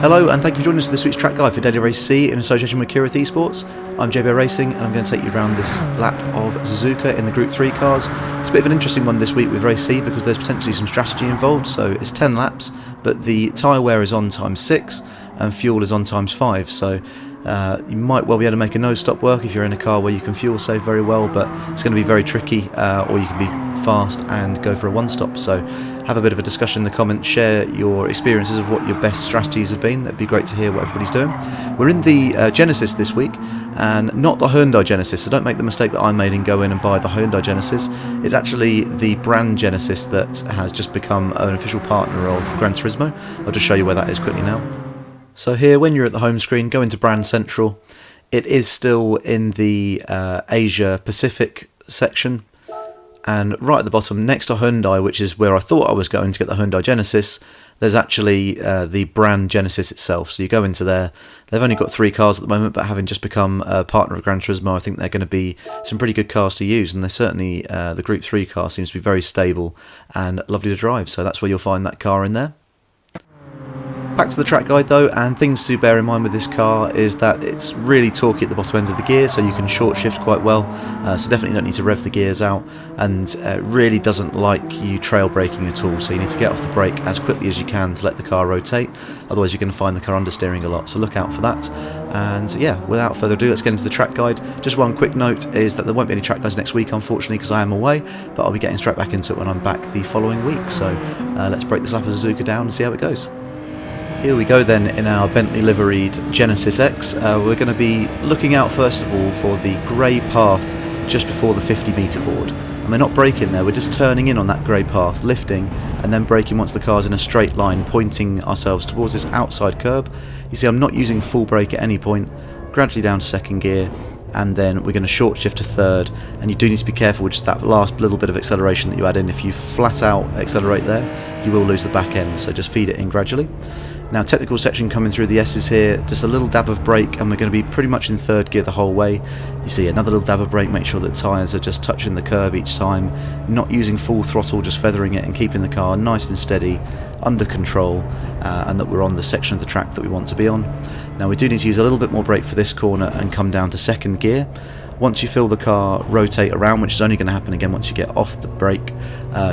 Hello and thank you for joining us for this week's track guide for Daily Race C in association with Kireth Esports. I'm JB Racing and I'm going to take you around this lap of Suzuka in the Gr3 cars. It's a bit of an interesting one this week with Race C because there's potentially some strategy involved, so it's 10 laps, but the tyre wear is on times 6 and fuel is on times 5, so you might well be able to make a no-stop work if you're in a car where you can fuel save very well, but it's going to be very tricky, or you can be fast and go for a one-stop. So have a bit of a discussion in the comments, share your experiences of what your best strategies have been. That'd be great to hear what everybody's doing. We're in the Genesis this week, and not the Hyundai Genesis, so don't make the mistake that I made and go in and buy the Hyundai Genesis. It's actually the brand Genesis that has just become an official partner of Gran Turismo. I'll just show you where that is quickly now. So here, when you're at the home screen, go into Brand Central. It is still in the Asia Pacific section, and right at the bottom next to Hyundai, which is where I thought I was going to get the Hyundai Genesis, there's actually the brand Genesis itself. So you go into there. They've only got 3 cars at the moment, but having just become a partner of Gran Turismo, I think they're going to be some pretty good cars to use, and they're certainly the Gr3 car seems to be very stable and lovely to drive, so that's where you'll find that car in there. Back to the track guide though, and things to bear in mind with this car is that it's really torquey at the bottom end of the gear, so you can short shift quite well, so definitely don't need to rev the gears out, and it really doesn't like you trail braking at all, so you need to get off the brake as quickly as you can to let the car rotate, otherwise you're going to find the car understeering a lot, so look out for that. And yeah, without further ado, let's get into the track guide. Just one quick note is that there won't be any track guides next week, unfortunately, because I am away, but I'll be getting straight back into it when I'm back the following week, so let's break this lap of Suzuka down and see how it goes. Here we go then in our Bentley liveried Genesis X. We're going to be looking out first of all for the grey path just before the 50 metre board. And we're not braking there, we're just turning in on that grey path, lifting, and then braking once the car's in a straight line, pointing ourselves towards this outside curb. You see I'm not using full brake at any point, gradually down to second gear, and then we're going to short shift to third, and you do need to be careful with just that last little bit of acceleration that you add in. If you flat out accelerate there, you will lose the back end, so just feed it in gradually. Now, technical section coming through the S's here, just a little dab of brake and we're going to be pretty much in third gear the whole way. You see another little dab of brake, make sure that tyres are just touching the curb each time, not using full throttle, just feathering it and keeping the car nice and steady, under control, and that we're on the section of the track that we want to be on. Now we do need to use a little bit more brake for this corner and come down to second gear. Once you feel the car rotate around, which is only going to happen again once you get off the brake,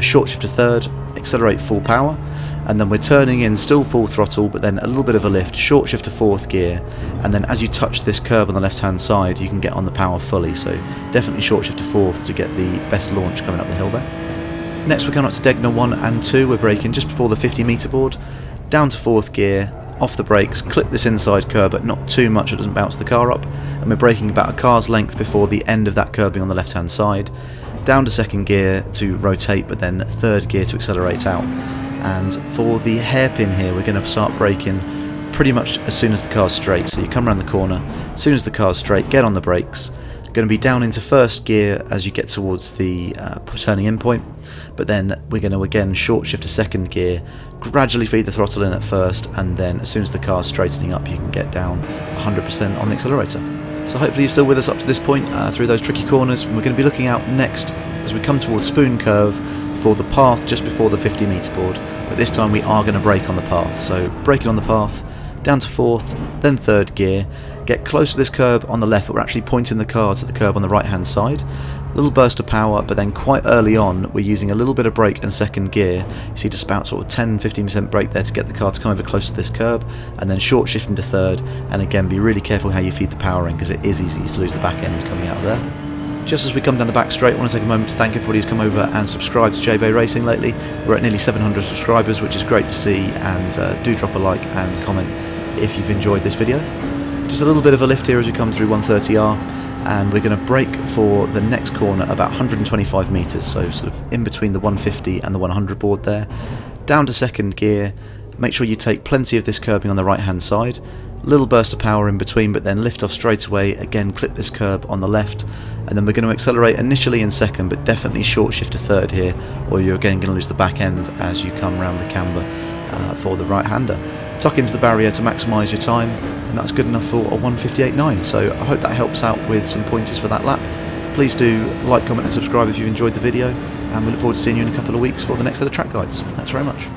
short shift to third, accelerate full power, and then we're turning in still full throttle, but then a little bit of a lift, short shift to fourth gear, and then as you touch this curb on the left hand side you can get on the power fully, so definitely short shift to fourth to get the best launch coming up the hill there. Next we're coming up to Degner 1 and 2, we're braking just before the 50 metre board, down to fourth gear, off the brakes, clip this inside curb but not too much, it doesn't bounce the car up, and we're braking about a car's length before the end of that curbing on the left hand side, down to second gear to rotate, but then third gear to accelerate out. And for the hairpin here we're going to start braking pretty much as soon as the car's straight, so you come around the corner, as soon as the car's straight, get on the brakes, going to be down into first gear as you get towards the turning in point, but then we're going to again short shift to second gear, gradually feed the throttle in at first, and then as soon as the car's straightening up you can get down 100% on the accelerator. So hopefully you're still with us up to this point through those tricky corners, and we're going to be looking out next as we come towards Spoon Curve for the path just before the 50 metre board, but this time we are going to brake on the path, so braking on the path, down to fourth, then third gear, get close to this curb on the left, but we're actually pointing the car to the curb on the right hand side, little burst of power, but then quite early on we're using a little bit of brake and second gear. You see just about sort of 10-15% brake there to get the car to come over close to this curb, and then short shifting to third, and again be really careful how you feed the power in because it is easy to lose the back end coming out of there. Just as we come down the back straight, I want to take a moment to thank everybody who's come over and subscribed to JB Racing lately. We're at nearly 700 subscribers, which is great to see, and do drop a like and comment if you've enjoyed this video. Just a little bit of a lift here as we come through 130R, and we're going to brake for the next corner about 125 metres, so sort of in between the 150 and the 100 board there. Down to second gear, make sure you take plenty of this curbing on the right hand side, little burst of power in between, but then lift off straight away, again clip this curb on the left, and then we're going to accelerate initially in second, but definitely short shift to third here, or you're again going to lose the back end as you come around the camber for the right hander. Tuck into the barrier to maximise your time, and that's good enough for a 1:58.9, so I hope that helps out with some pointers for that lap. Please do like, comment and subscribe if you've enjoyed the video, and we look forward to seeing you in a couple of weeks for the next set of track guides. Thanks very much.